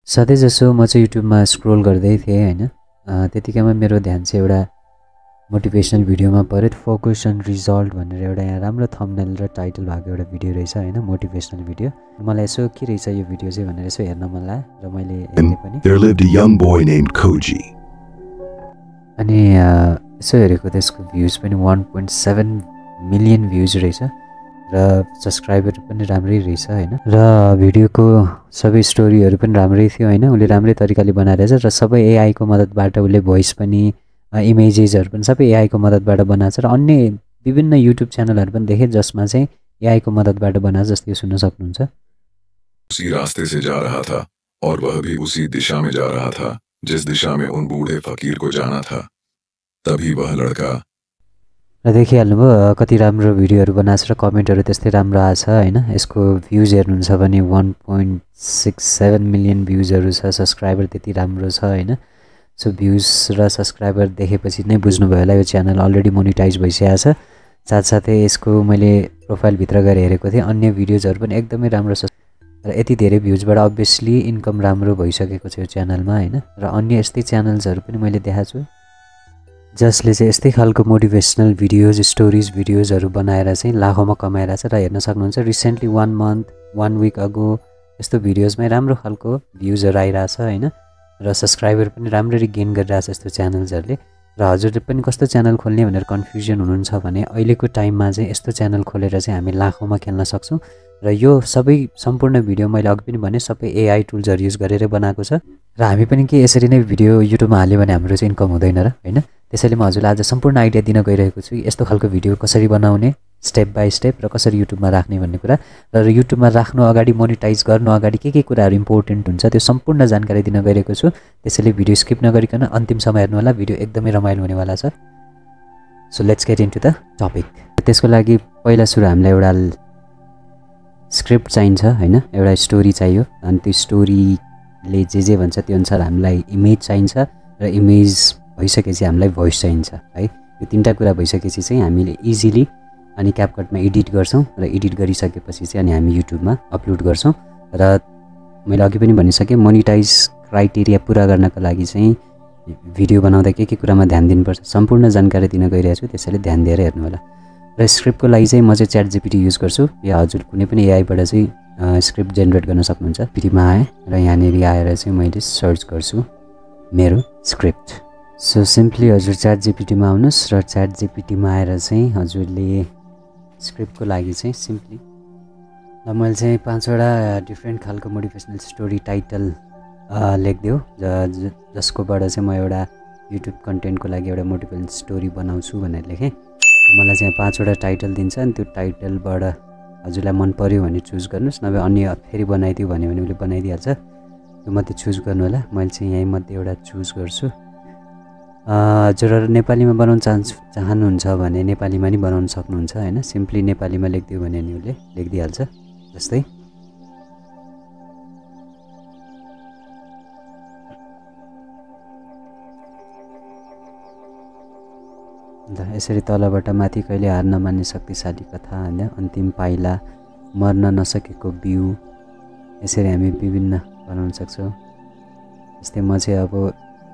सधैँजसो म चाहिँ युट्युबमा स्क्रोल गर्दै थिएँ हैन। त्यतिकैमा मेरो ध्यान चाहिँ एउटा मोटिभेसनल भिडियोमा पर्यो। फोकस अन रिजल्ट भनेर एउटा यहाँ राम्रो थम्बनेल र टाइटल भएको एउटा भिडियो रहेछ हैन, मोटिभेसनल भिडियो। मलाई यसो के रहेछ यो भिडियो चाहिँ भनेर यसो हेर्न मन लाग्यो र मैले हेरेँ पनि। There lived a young boy named Koji. अनि यसो हेरेको त्यसको भ्युज पनि 1.7 मिलियन भ्युज रहेछ र सब्सक्राइबर पनि राम्रै रहेछ हैन। र भिडियोको सबै स्टोरीहरू पनि राम्रै थियो हैन। उसले राम्रै तरिकाले बनाइरहेछ र सबै एआई को मद्दतबाट उसले भोइस पनि इमेजेसहरू पनि सबै एआई को मद्दतबाट बनाएको छ र अन्य विभिन्न युट्युब च्यानलहरू पनि देखे जसमा चाहिँ एआई को मद्दतबाट बनाएको जस्तो सुन्न सक्नुहुन्छ। उसी रास्ते से जा रहा था और वह भी उसी दिशा में जा रहा था जिस दिशा में उन बूढ़े फकीर को जाना था। तभी वह लड़का र देखिहाल्नुभयो कति राम्रो भिडियोहरू बनाएको छ र कमेन्टहरू त्यस्तै राम्रो आएको छ हैन। यसको भ्युज हेर्नुहुन्छ भने 1.67 मिलियन भ्युजहरू छ, सब्सक्राइबर त्यति राम्रो छ हैन। सो भ्युज र सब्सक्राइबर देखेपछि नै बुझ्नुभयो होला यो च्यानल अलरेडी मोनिटाइज भइसकेको छ। साथसाथै यसको मैले प्रोफाइलभित्र गएर हेरेको थिएँ, अन्य भिडियोजहरू पनि एकदमै राम्रो छ र यति धेरै भ्युजबाट अभियसली इन्कम राम्रो भइसकेको छ यो च्यानलमा हैन। र अन्य यस्तै च्यानल्सहरू पनि मैले देखाएको छु जसले चाहिँ यस्तै खालको मोटिभेसनल भिडियोज, स्टोरिज भिडियोजहरू बनाएर चाहिँ लाखौँमा कमाइरहेको छ। र हेर्न सक्नुहुन्छ रिसेन्टली 1 मन्थ 1 विक अगो यस्तो भिडियोजमै राम्रो खालको भ्युजहरू आइरहेछ हैन। र सब्सक्राइबर पनि राम्ररी गेन गरिरहेछ यस्तो च्यानल्सहरूले। र हजुरले पनि कस्तो च्यानल खोल्ने भनेर कन्फ्युजन हुनुहुन्छ भने अहिलेको टाइममा चाहिँ यस्तो च्यानल खोलेर चाहिँ हामी लाखौँमा खेल्न सक्छौँ। र यो सबै सम्पूर्ण भिडियो मैले अघि पनि भने सबै एआई टुल्सहरू युज गरेर बनाएको छ। र हामी पनि के यसरी नै भिडियो युट्युबमा हाल्यो भने हाम्रो चाहिँ इन्कम हुँदैन र हैन। त्यसैले म हजुरलाई आज सम्पूर्ण आइडिया दिन गइरहेको छु यस्तो खालको भिडियो कसरी बनाउने स्टेप बाई स्टेप र कसरी युट्युबमा राख्ने भन्ने कुरा। र युट्युबमा राख्नु अगाडि मोनिटाइज गर्नु अगाडि के कुराहरू इम्पोर्टेन्ट हुन्छ त्यो सम्पूर्ण जानकारी दिन गइरहेको छु। त्यसैले भिडियो स्किप नगरिकन अन्तिमसम्म हेर्नु होला, भिडियो एकदमै रमाइलो हुनेवाला छ। So let's get into the topic. त्यसको लागि पहिला सुरु हामीलाई एउटा स्क्रिप्ट चाहिन्छ हैन, एउटा स्टोरी चाहियो। अनि त्यो स्टोरीले जे भन्छ त्यो अनुसार हामीलाई इमेज चाहिन्छ र इमेज भइसकेपछि हामीलाई भोइस चाहिन्छ है। यो तीनटा कुरा भइसकेपछि चाहिँ हामीले इजिली अनि क्यापकटमा एडिट गर्छौँ र एडिट गरिसकेपछि चाहिँ अनि हामी युट्युबमा अपलोड गर्छौँ। र मैले अघि पनि भनिसकेँ मोनिटाइज क्राइटेरिया पुरा गर्नको लागि चाहिँ भिडियो बनाउँदा के कुरामा ध्यान दिनुपर्छ सम्पूर्ण जानकारी दिन गइरहेको छु, त्यसैले ध्यान दिएर हेर्नु होला। र स्क्रिप्टको लागि चाहिँ म चाहिँ च्याट जिपिटी युज गर्छु या हजुर कुनै पनि एआईबाट चाहिँ स्क्रिप्ट जेनेरेट गर्न सक्नुहुन्छ। पिटीमा आएँ र यहाँनिर आएर चाहिँ मैले सर्च गर्छु मेरो स्क्रिप्ट। सो सिम्पली हजुर च्याट जिपिटीमा आउनुहोस् र च्याट जिपिटीमा आएर चाहिँ हजुरले स्क्रिप्टको लागि चाहिँ सिम्पली र मैले चाहिँ 5वटा डिफ्रेन्ट खालको मोटिभेसनल स्टोरी टाइटल लेखिदियो जसकोबाट चाहिँ म एउटा युट्युब कन्टेन्टको लागि एउटा मोटिभेसनल स्टोरी बनाउँछु भनेर लेखेँ। मलाई चाहिँ 5वटा टाइटल दिन्छ अनि त्यो टाइटलबाट हजुरलाई मन पर्यो भने चुज गर्नुहोस्, नभए अन्य फेरि बनाइदियो भने उसले बनाइदिइहाल्छ। त्यो मध्ये चुज गर्नु होला। मैले चाहिँ यहीँ मध्ये एउटा चुज गर्छु। हजुरहरू नेपालीमा बनाउन चाहनुहुन्छ भने नेपालीमा नि बनाउन सक्नुहुन्छ हैन। सिम्पली नेपालीमा लेखिदियो भने नि उसले लेखिदिइहाल्छ। जस्तै यसरी तलबाट माथि कहिले हार नमान्ने शक्तिशाली कथा हैन, अन्तिम पाइला, मर्न नसकेको बिउ, यसरी हामी विभिन्न बनाउन सक्छौँ। जस्तै म चाहिँ अब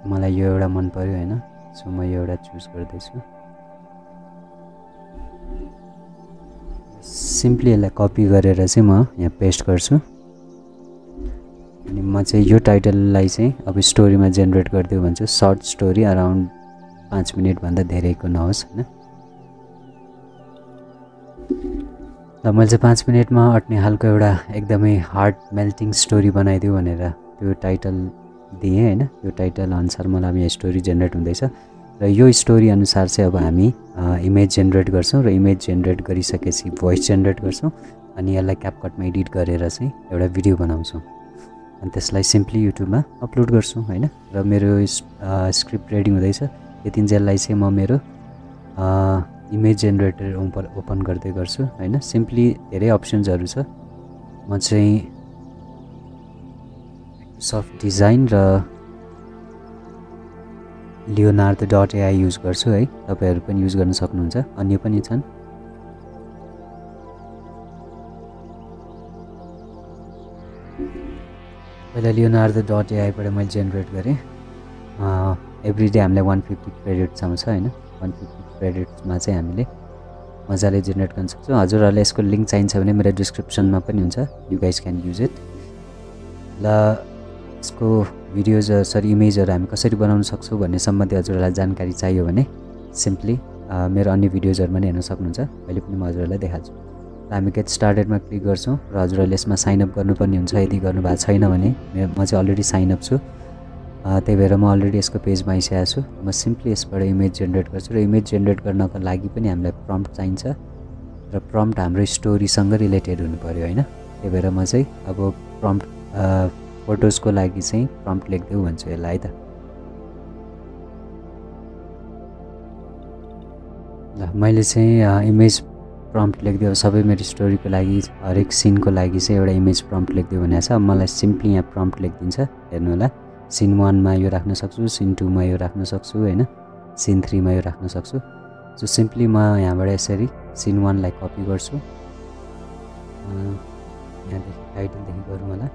मलाई यो एउटा मन पर्यो हैन, सो म यो एउटा चुज गर्दैछु। सिम्पली यसलाई कपी गरेर चाहिँ म यहाँ पेस्ट गर्छु। अनि म चाहिँ यो टाइटललाई चाहिँ अब स्टोरीमा जेनेरेट गरिदियो भन्छु। सर्ट स्टोरी अराउन्ड 5 मिनटभन्दा धेरैको नहोस् हैन। र मैले चाहिँ 5 मिनटमा अट्ने खालको एउटा एकदमै हार्ट मेल्टिङ स्टोरी बनाइदियो भनेर त्यो टाइटल दिएँ हैन। यो टाइटल अनुसार मलाई अब यहाँ स्टोरी जेनेरेट हुँदैछ र यो स्टोरी अनुसार चाहिँ अब हामी इमेज जेनेरेट गर्छौँ र इमेज जेनेरेट गरिसकेपछि भोइस जेनेरेट गर्छौँ अनि यसलाई क्यापकटमा एडिट गरेर चाहिँ एउटा भिडियो बनाउँछौँ अनि त्यसलाई सिम्पली युट्युबमा अपलोड गर्छौँ हैन। र मेरो स्क्रिप्ट रेडी हुँदैछ। यतिन्जेललाई चाहिँ म मेरो इमेज जेनेरेटर ओपन गर्दै गर्छु हैन। सिम्पली धेरै अप्सन्सहरू छ। म चाहिँ सफ्ट डिजाइन र leonardo.ai युज गर्छु है। तपाईहरु पनि युज गर्न सक्नुहुन्छ, अन्य पनि छन्। पहिला leonardo.ai बाट मैले जेनेरेट गरेँ। एभ्री डे हामीलाई 150 क्रेडिट्स आउँछ हैन। 150 क्रेडिट्समा चाहिँ हामीले मजाले जेनेरेट गर्न सक्छौँ। हजुरहरूलाई यसको लिङ्क चाहिन्छ भने मेरो डिस्क्रिप्सनमा पनि हुन्छ, you guys can use it. ल यसको भिडियोज इमेजहरू हामी कसरी बनाउन सक्छौँ भन्ने सम्बन्धी हजुरहरूलाई जानकारी चाहियो भने सिम्पली मेरो अन्य भिडियोजहरूमा पनि हेर्न सक्नुहुन्छ। अहिले पनि म हजुरहरूलाई देखाउँछु। र हामी गेट स्टार्टेडमा क्लिक गर्छौँ र हजुरहरूले यसमा साइनअप गर्नुपर्ने हुन्छ। यदि गर्नुभएको छैन भने म चाहिँ अलरेडी साइनअप छु, त्यही भएर म अलरेडी यसको पेजमा आइसकेको छु। म सिम्पली यसबाट इमेज जेनेरेट गर्छु र इमेज जेनेरेट गर्नको लागि पनि हामीलाई प्रम्प्ट चाहिन्छ र प्रम्प्ट हाम्रो स्टोरीसँग रिलेटेड हुनु पर्यो हैन। त्यही भएर म चाहिँ अब प्रम्प्ट फोटोजको लागि चाहिँ प्रम्प्ट लेख्दै भन्छु यसलाई है त। ल मैले चाहिँ इमेज प्रम्प्ट लेख्दियो। सबै मेरो स्टोरीको लागि हरेक सिनको लागि चाहिँ एउटा इमेज प्रम्प्ट लेख्दियो भनेको छ। मलाई सिम्पली यहाँ प्रम्प्ट लेखिदिन्छ, हेर्नु होला। सिन 1 मा यो राख्न सक्छु, सिन 2 मा यो राख्न सक्छु हैन, सिन 3 मा यो राख्न सक्छु। सो सिम्पली म यहाँबाट यसरी सिन 1 लाई कपी गर्छु। यहाँदेखि टाइटलदेखि गरौँ होला।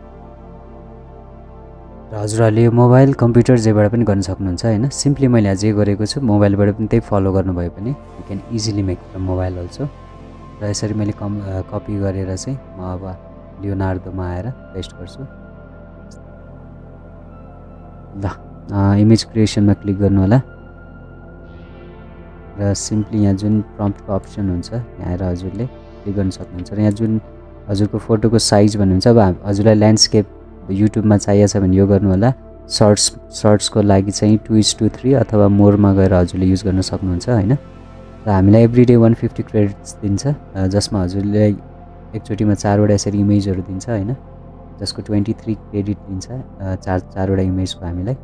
र हजुरहरूले यो मोबाइल कम्प्युटर जेबाट पनि गर्न सक्नुहुन्छ हैन। सिम्पली मैले यहाँ जे गरेको छु मोबाइलबाट पनि त्यही फलो गर्नुभयो भने you can easily make from mobile also. र यसरी मैले कपी गरेर चाहिँ म अब लियोनार्डोमा आएर पेस्ट गर्छु। ल इमेज क्रिएसनमा क्लिक गर्नु होला र सिम्पली यहाँ जुन प्रम्प्टको अप्सन हुन्छ यहाँ आएर हजुरले क्लिक गर्न सक्नुहुन्छ। र यहाँ जुन हजुरको फोटोको साइज भन्नुहुन्छ, अब हजुरलाई ल्यान्डस्केप युट्युबमा चाहिएको छ भने यो गर्नु होला। सर्ट्सको लागि चाहिँ 2:3 अथवा मोरमा गएर हजुरले युज गर्न सक्नुहुन्छ हैन। र हामीलाई एभ्रीडे 150 क्रेडिट्स दिन्छ, जसमा हजुरले एकचोटिमा 4वटा यसरी इमेजहरू दिन्छ हैन, जसको 23 क्रेडिट दिन्छ 4वटा इमेजको हामीलाई।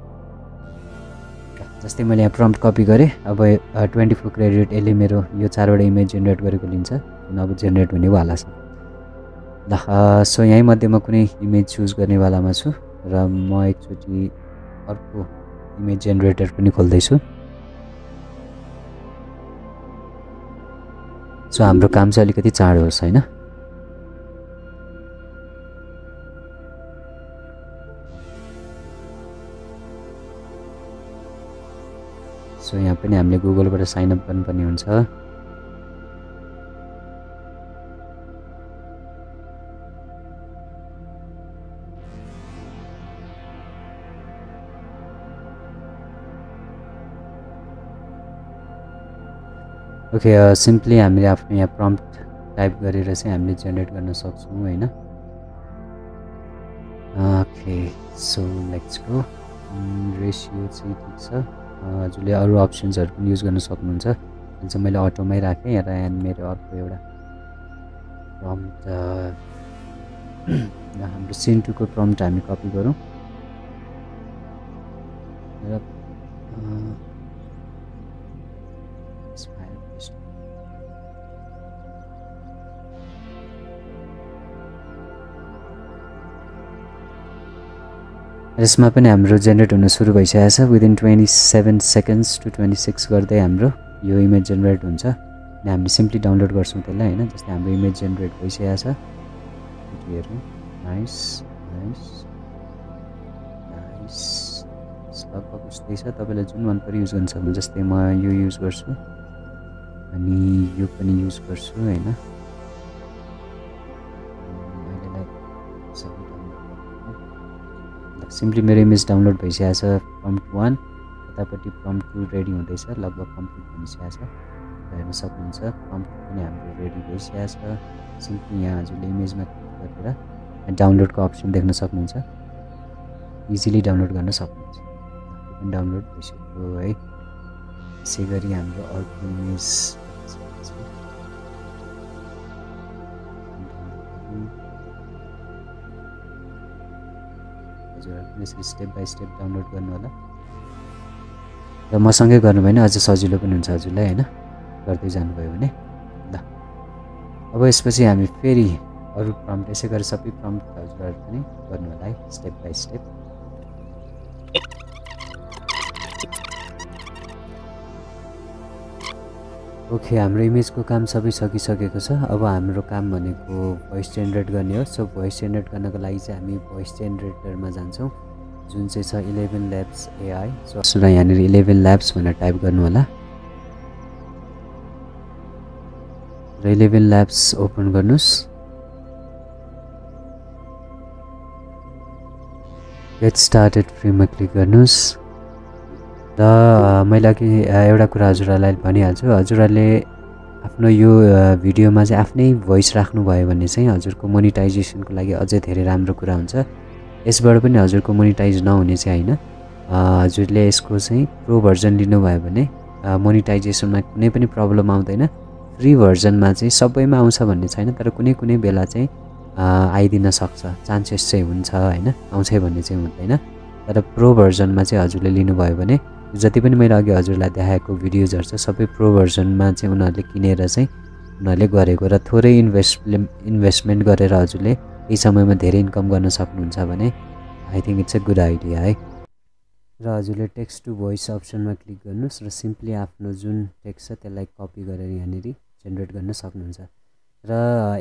जस्तै मैले यहाँ प्रम्प्ट कपी गरेँ, अब 24 क्रेडिट यसले मेरो यो 4वटा इमेज जेनेरेट गरेको लिन्छ, जुन अब जेनेरेट हुनेवाला छ। ल सो यहीँ मध्येमा कुनै इमेज चुज गर्नेवालामा छु र म एकचोटि अर्को इमेज जेनेरेटर पनि खोल्दैछु। सो हाम्रो काम चाहिँ अलिकति चाँडो होस् हैन। सो यहाँ पनि हामीले गुगलबाट साइन अप गर्नुपर्ने हुन्छ। ओके सिम्पली हामीले आफ्नो यहाँ प्रम्प्ट टाइप गरेर चाहिँ हामीले जेनेरेट गर्न सक्छौँ हैन। Okay so let's go. Ratio चाहिँ ठिक छ। हजुरले अरू अप्सन्सहरू पनि युज गर्न सक्नुहुन्छ। अहिले चाहिँ मैले अटोमै राखेँ र यहाँ मेरो अर्को एउटा प्रम्प्ट हाम्रो सिन 2 को प्रम्प्ट हामी कपी गरौँ र यसमा पनि हाम्रो जेनेरेट हुन सुरु भइसकेको छ। विदिन 27 सेकेन्ड्स टु 26 गर्दै हाम्रो यो इमेज जेनेरेट हुन्छ। अनि हामीले सिम्पली डाउनलोड गर्छौँ त्यसलाई हैन। जस्तै हाम्रो इमेज जेनेरेट भइसकेको छ। हेरौँ, नाइस नाइस नाइस। लगभग उस्तै छ, तपाईँलाई जुन मन पर्यो युज गर्न सक्नुहुन्छ। जस्तै म यो युज गर्छु अनि यो पनि युज गर्छु हैन। सिम्पली मेरो इमेज डाउनलोड भइसकेको छ। प्रम्प्ट 1 यतापट्टि प्रम्प्ट 2 रेडी हुँदैछ, लगभग कम्प्लिट भइसकेको छ, हेर्न सक्नुहुन्छ। प्रम्प्ट पनि हाम्रो रेडी भइसकेको छ। सिम्पली यहाँ हजुरले इमेजमा क्लिक गरेर डाउनलोडको अप्सन देख्न सक्नुहुन्छ, इजिली डाउनलोड गर्न सक्नुहुन्छ। डाउनलोड भइसक्यो है। यसै गरी हाम्रो अर्को इमेज यसरी स्टेप बाई स्टेप डाउनलोड गर्नु होला र मसँगै गर्नु भने अझ सजिलो पनि हुन्छ हजुरलाई हैन, गर्दै जानुभयो भने। ल अब यसपछि हामी फेरि अरू प्रम्प्ट यसै गरी सबै प्रम्प्ट हजुरहरू पनि गर्नु होला है, स्टेप बाई स्टेप। ओके, हाम्रो इमेजको काम सबै सकिसकेको छ। अब हाम्रो काम भनेको भोइस जेनेरेट गर्ने हो। सो भोइस जेनेरेट गर्नको लागि चाहिँ हामी भोइस जेनेरेटरमा जान्छौँ, जुन चाहिँ छ 11 ल्याब्स AI। सो र यहाँनिर 11 ल्याब्स भनेर टाइप गर्नु होला र 11 ल्याब्स ओपन गर्नुहोस्। गेट स्टार्टेड फ्रीमा क्लिक गर्नुहोस् र मैले अघि एउटा कुरा हजुरहरूलाई भनिहाल्छु। हजुरहरूले आफ्नो यो भिडियोमा चाहिँ आफ्नै भोइस राख्नुभयो भने चाहिँ हजुरको मोनिटाइजेसनको लागि अझै धेरै राम्रो कुरा हुन्छ। यसबाट पनि हजुरको मोनिटाइज नहुने चाहिँ होइन। हजुरले यसको चाहिँ प्रो भर्जन लिनुभयो भने मोनिटाइजेसनमा कुनै पनि प्रब्लम आउँदैन। फ्री भर्जनमा चाहिँ सबैमा आउँछ भन्ने छैन, तर कुनै कुनै बेला चाहिँ आइदिन सक्छ, चान्सेस चाहिँ हुन्छ होइन, आउँछ भन्ने चाहिँ हुँदैन। तर प्रो भर्जनमा चाहिँ हजुरले लिनुभयो भने जति पनि मैले अघि हजुरलाई देखाएको भिडियोजहरू छ सबै प्रो भर्जनमा चाहिँ उनीहरूले किनेर चाहिँ उनीहरूले गरेको र थोरै इन्भेस्टमेन्ट गरेर हजुरले यही समयमा धेरै इन्कम गर्न सक्नुहुन्छ भने I think it's a good idea है। र हजुरले टेक्स्ट टु भोइस अप्सनमा क्लिक गर्नुहोस् र सिम्पली आफ्नो जुन टेक्स्ट छ त्यसलाई कपी गरेर यहाँनिर जेनेरेट गर्न सक्नुहुन्छ। र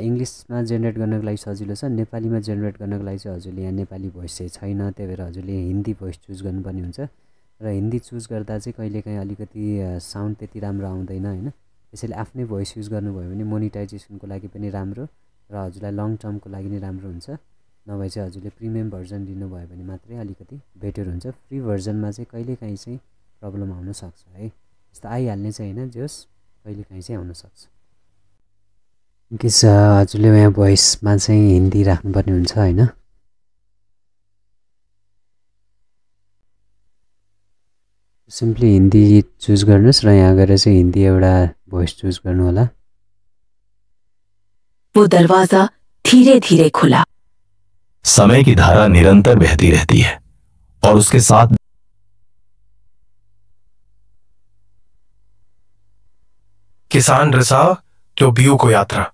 इङ्ग्लिसमा जेनेरेट गर्नको लागि सजिलो छ, नेपालीमा जेनेरेट गर्नको लागि चाहिँ हजुरले यहाँ नेपाली भोइस चाहिँ छैन, त्यही भएर हजुरले हिन्दी भोइस चुज गर्नुपर्ने हुन्छ। र हिन्दी चुज गर्दा चाहिँ कहिलेकाहीँ अलिकति साउन्ड त्यति राम्रो आउँदैन होइन, त्यसैले आफ्नै भोइस युज गर्नुभयो भने मोनिटाइजेसनको लागि पनि राम्रो र हजुरलाई लङ टर्मको लागि नै राम्रो हुन्छ। नभए चाहिँ हजुरले प्रिमियम भर्जन लिनुभयो भने मात्रै अलिकति बेटर हुन्छ। फ्री भर्जनमा चाहिँ कहिलेकाहीँ चाहिँ प्रब्लम आउन सक्छ है, यस्तो आइहाल्ने चाहिँ होइन, जस कहिलेकाहीँ चाहिँ आउनसक्छ। इनकेस हजुरले यहाँ भोइसमा चाहिँ हिन्दी राख्नुपर्ने हुन्छ होइन। सिम्पली हिन्दी चुज गर्नुहोस् र यहाँ गएर चाहिँ हिन्दी एउटा भोइस चुज गर्नु होला। वो दरवाजा धीरे धीरे खुला। समय की धारा निरंतर बहती रहती है और उसके साथ किसान रसा तो बियू को यात्रा।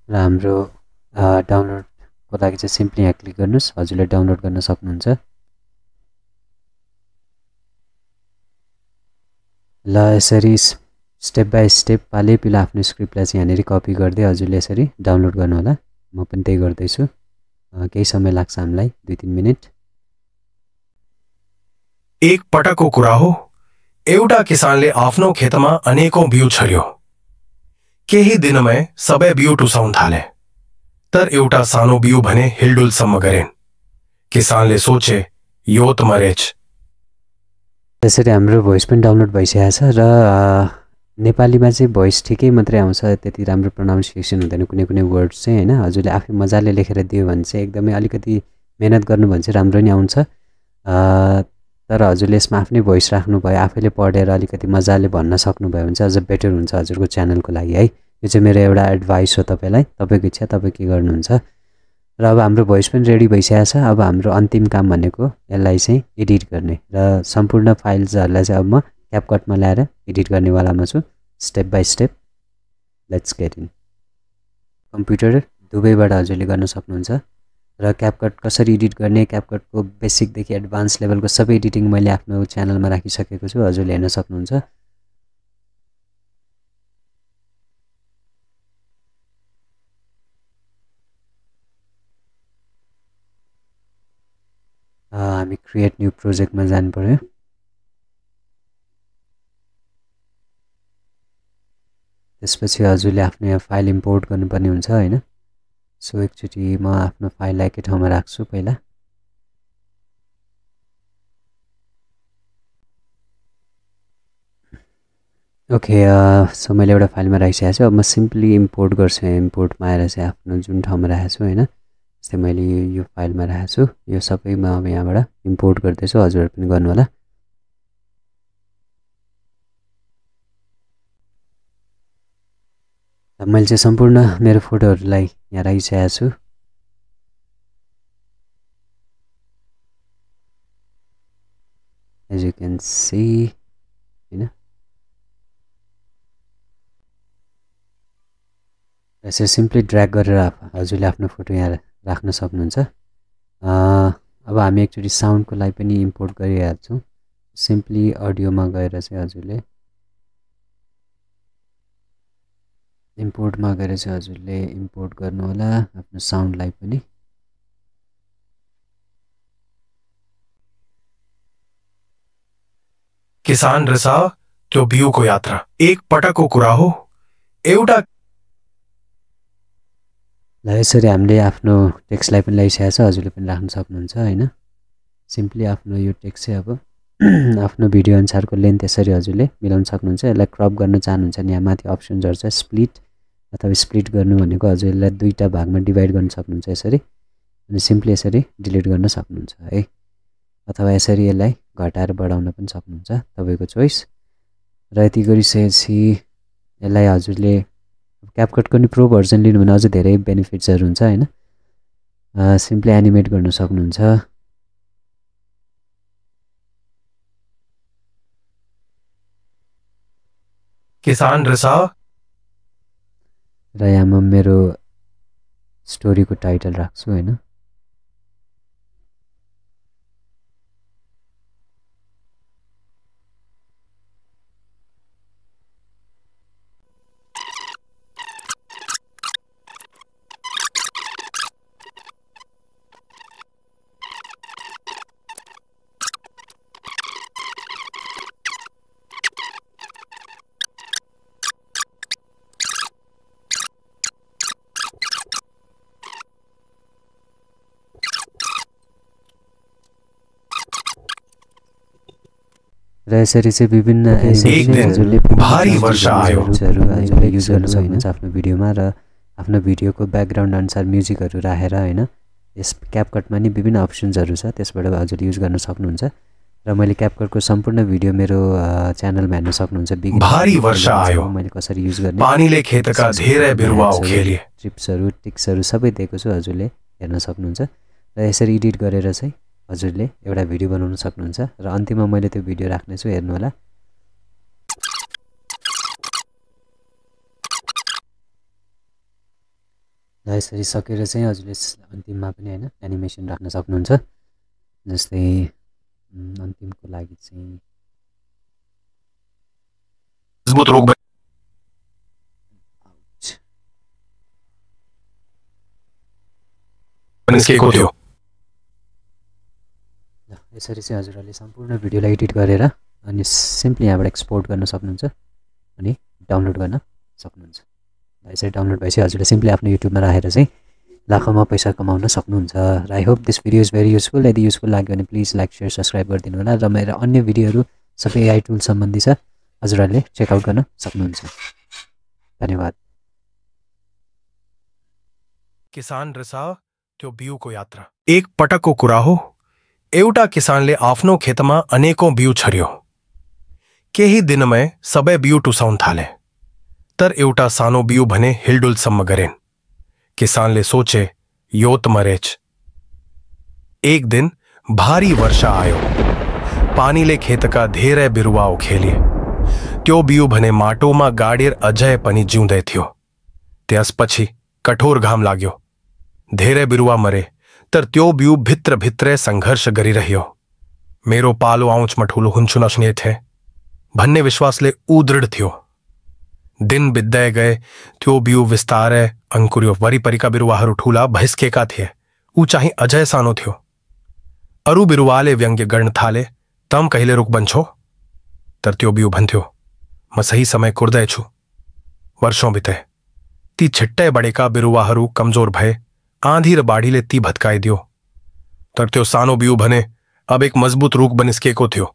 र हाम्रो डाउनलोडको लागि चाहिँ सिम्पली यहाँ क्लिक गर्नुहोस्, हजुरले डाउनलोड गर्न सक्नुहुन्छ। ल यसरी स्टेप बाई स्टेप पालै पिलो आफ्नो स्क्रिप्टलाई चाहिँ यहाँनिर कपी गर्दै हजुरले यसरी डाउनलोड गर्नु होला। म पनि त्यही गर्दैछु, केही समय लाग्छ हामीलाई, 2-3 मिनट। एक पटकको कुरा हो, एउटा किसानले आफ्नो खेतमा अनेकौं बिउ छर्यो। केही दिनमै सबै बिउ टुसाउन थाले, तर एउटा सानो बिउ भने हिलडुलसम्म गरेन्। किसानले सोचे यो त मरेछ। त्यसरी हाम्रो भोइस पनि डाउनलोड भइसकेको छ र नेपालीमा चाहिँ भोइस ठिकै मात्रै आउँछ, त्यति राम्रो प्रोनाउन्सिएसन हुँदैन कुनै कुनै वर्ड चाहिँ होइन। हजुरले आफै मजाले लेखेर दियो भने चाहिँ एकदमै अलिकति मेहनत गर्नु भने चाहिँ राम्रो नै आउँछ। तर हजुरले यसमा आफ्नै भोइस राख्नुभयो, आफैले पढेर अलिकति मजाले भन्न सक्नुभयो भने चाहिँ अझ बेटर हुन्छ हजुरको च्यानलको लागि है। यो चाहिँ मेरो एउटा एडभाइस हो तपाईँलाई, तपाईँको इच्छा, तपाईँ के गर्नुहुन्छ। र अब हाम्रो भोइस पनि रेडी भइसकेको छ। अब हाम्रो अन्तिम काम भनेको यसलाई चाहिँ एडिट गर्ने र सम्पूर्ण फाइल्सहरूलाई चाहिँ अब म क्यापकटमा ल्याएर एडिट गर्नेवालामा छु। Step by step let's get in. Computer दुवैबाट हजुरले गर्न सक्नुहुन्छ र क्यापकट कसरी एडिट गर्ने, क्यापकटको बेसिकदेखि एडभान्स लेभलको सबै एडिटिङ मैले आफ्नो च्यानलमा राखिसकेको छु, हजुरले हेर्न सक्नुहुन्छ। हामी क्रिएट न्यू प्रोजेक्टमा जानु पर्यो। त्यसपछि हजुरले आफ्नो यहाँ फाइल इम्पोर्ट गर्नुपर्ने हुन्छ होइन। सो एकचोटि म आफ्नो फाइललाई एकै ठाउँमा राख्छु पहिला। ओके, सो मैले एउटा फाइलमा राखिसकेको छु। अब म सिम्पली इम्पोर्ट गर्छु। इम्पोर्टमा आएर चाहिँ आफ्नो जुन ठाउँमा राखेको छु होइन, जस्तै मैले यो फाइलमा राखेको छु, यो सबै म अब यहाँबाट इम्पोर्ट गर्दैछु, हजुरहरू पनि गर्नु होला। मैले चाहिँ सम्पूर्ण मेरो फोटोहरूलाई यहाँ राखिसकेको छु। एज यु क्यान सी होइन, यसरी सिम्पली ड्र्याग गरेर हजुरले आफ्नो फोटो यहाँ राख्न सक्नुहुन्छ। अब हामी एकचोटि साउन्डको लागि पनि इम्पोर्ट गरिहाल्छौँ। सिम्पली अडियोमा गएर चाहिँ हजुरले इम्पोर्टमा गएर चाहिँ हजुरले इम्पोर्ट गर्नु होला आफ्नो साउन्डलाई पनि। किसान रसा त्यो बिउको यात्रा एक पटकको कुरा हो एउटा। ल यसरी हामीले आफ्नो टेक्स्टलाई पनि ल्याइसकेको छ, हजुरले पनि राख्न सक्नुहुन्छ हैन। सिम्पली आफ्नो यो टेक्स्ट चाहिँ अब आफ्नो भिडियो अनुसारको लेन्थ यसरी हजुरले मिलाउन सक्नुहुन्छ। यसलाई क्रप गर्न चाहनुहुन्छ भने यहाँ माथि अप्सन्सहरु छ, स्प्लिट अथवा स्प्लिट गर्नु भनेको हजुरलाई दुईटा भागमा डिभाइड गर्न सक्नुहुन्छ यसरी, अनि सिम्पली यसरी डिलिट गर्न सक्नुहुन्छ है, अथवा यसरी यसलाई घटाएर बढाउन पनि सक्नुहुन्छ, तपाईको चोइस। र यति गरिसकेपछि यसलाई हजुरले क्यापकटको नि प्रो भर्जन लिनु भने अझ धेरै बेनिफिट्सहरु हुन्छ हैन। सिम्पली एनिमेट गर्न सक्नुहुन्छ। किसान रसा र यहाँ म मेरो स्टोरीको टाइटल राख्छु हैन। र यसरी चाहिँ विभिन्न एक दिन भारी वर्षा आयो। हजुरले युज गर्न सक्नुहुन्छ आफ्नो भिडियोमा, र आफ्नो भिडियोको ब्याकग्राउन्ड अनुसार म्युजिकहरु राखेर हैन। यस क्यापकटमा नि विभिन्न अप्सन्सहरु छ, त्यसबाट हजुरले युज गर्न सक्नुहुन्छ। र मैले क्यापकटको सम्पूर्ण भिडियो मेरो च्यानलमा हेर्न सक्नुहुन्छ। भारी वर्षा आयो, मैले कसरी युज गर्ने, पानीले खेतका धेरै बिरुवा उखेल्यो, ट्रिप्सहरु टिक्सहरु सबै दिएको छु, हजुरले हेर्न सक्नुहुन्छ। र यसरी एडिट गरेर चाहिँ हजुरले एउटा भिडियो बनाउन सक्नुहुन्छ। र अन्तिममा मैले त्यो भिडियो राख्ने छु, हेर्नु होला। र यसरी सकेर चाहिँ हजुरले अन्तिममा पनि हैन एनिमेसन राख्न सक्नुहुन्छ। जस्तै अन्तिमको लागि चाहिँ मजबुत रोग बनिसकेको थियो। यसरी चाहिँ हजुरहरूले सम्पूर्ण भिडियोलाई एडिट गरेर अनि सिम्पली यहाँबाट एक्सपोर्ट गर्न सक्नुहुन्छ अनि डाउनलोड गर्न सक्नुहुन्छ। यसरी डाउनलोड भएपछि हजुरले सिम्पली आफ्नो युट्युबमा राखेर चाहिँ लाखौँमा पैसा कमाउन सक्नुहुन्छ। र I hope this video is very useful. यदि युजफुल लाग्यो भने प्लिज लाइक शेयर सब्सक्राइब गरिदिनु होला। र मेरो अन्य भिडियोहरू सबै एआई टुल सम्बन्धी छ, हजुरहरूले चेकआउट गर्न सक्नुहुन्छ। धन्यवाद। किसान रसा त्यो बिउको यात्रा एक पटकको कुरा हो। एउटा किसानले आफ्नो खेतमा अनेकौं बिउ छर्यो। केही दिनमै सबै बिउ टुसाउन थाले, तर एउटा सानो बिउ भने हिलडुलसम्म गरेन। किसानले सोचे यो त मरेछ। एक दिन भारी वर्षा आयो, पानीले खेतका धेरै बिरुवा उखेल्यो। त्यो बिउ भने माटोमा गाडेर अझै पनि जिउँदै थियो। त्यसपछि कठोर घाम लाग्यो, धेरै बिरुवा मरे, तर त्यो बिउ भित्र भित्रै संघर्ष गरिरह्यो। मेरो पालो आउँचमा ठुलो हुन्छु नस्ने थे भन्ने विश्वासले ऊ दृढ थियो। दिन बित्दै गए, त्यो बिउ विस्तारै अंकुर्यो। वरिपरिका बिरुवाहरू ठूला भइसकेका थिए, ऊ चाहिँ अझै सानो थियो। अरू बिरुवाले व्यङ्ग्य गर्न थाले, तम कहिले रुख बन्छौ? तर त्यो बिउ भन्थ्यो, म सही समय कुर्दैछु। वर्षौं बिते, ती छिट्टै बढेका बिरुवाहरू कमजोर भए, आँधी र बाढीले ती भत्काइदियो। तर त्यो सानो बिउ भने अब एक मजबुत रुख बनिसकेको थियो।